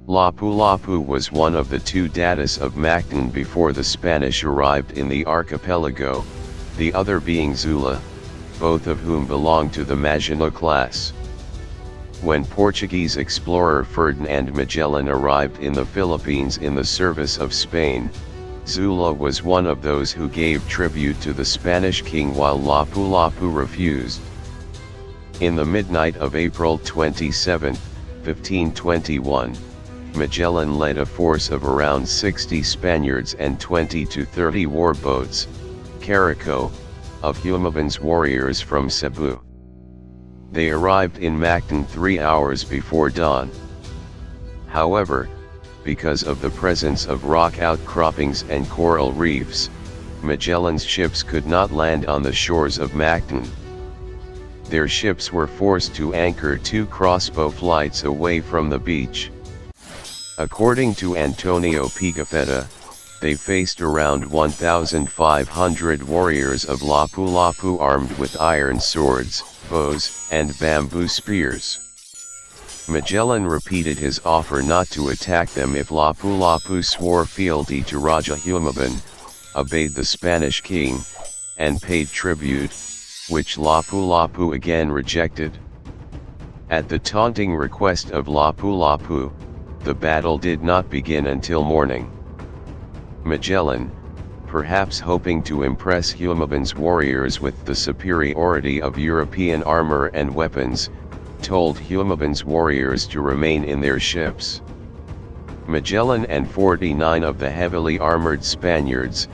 Lapu-Lapu was one of the two datas of Mactan before the Spanish arrived in the archipelago, the other being Zula, both of whom belonged to the Magellan class. When Portuguese explorer Ferdinand Magellan arrived in the Philippines in the service of Spain, Zula was one of those who gave tribute to the Spanish king while Lapu-Lapu refused. In the midnight of April 27, 1521, Magellan led a force of around 60 Spaniards and 20 to 30 warboats, Caraco, of Humabon's warriors from Cebu. They arrived in Mactan 3 hours before dawn. However, because of the presence of rock outcroppings and coral reefs, Magellan's ships could not land on the shores of Mactan. Their ships were forced to anchor 2 crossbow flights away from the beach. According to Antonio Pigafetta, they faced around 1,500 warriors of Lapu-Lapu armed with iron swords, bows, and bamboo spears. Magellan repeated his offer not to attack them if Lapu-Lapu swore fealty to Raja Humabon, obeyed the Spanish king, and paid tribute, which Lapu-Lapu again rejected. At the taunting request of Lapu-Lapu, the battle did not begin until morning. Magellan, perhaps hoping to impress Humabon's warriors with the superiority of European armor and weapons, told Humabon's warriors to remain in their ships. Magellan and 49 of the heavily armored Spaniards,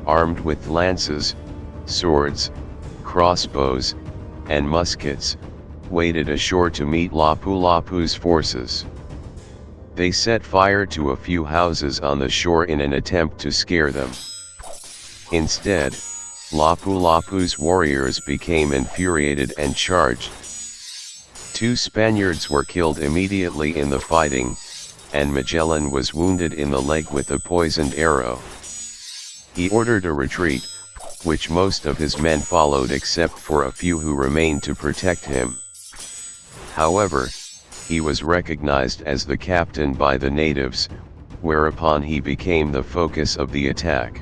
armed with lances, swords, crossbows, and muskets, waded ashore to meet Lapu-Lapu's forces. They set fire to a few houses on the shore in an attempt to scare them. Instead, Lapu-Lapu's warriors became infuriated and charged. 2 Spaniards were killed immediately in the fighting, and Magellan was wounded in the leg with a poisoned arrow. He ordered a retreat, which most of his men followed except for a few who remained to protect him. However, he was recognized as the captain by the natives, whereupon he became the focus of the attack.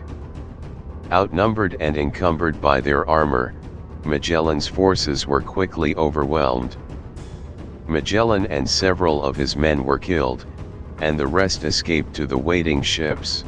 Outnumbered and encumbered by their armor, Magellan's forces were quickly overwhelmed. Magellan and several of his men were killed, and the rest escaped to the waiting ships.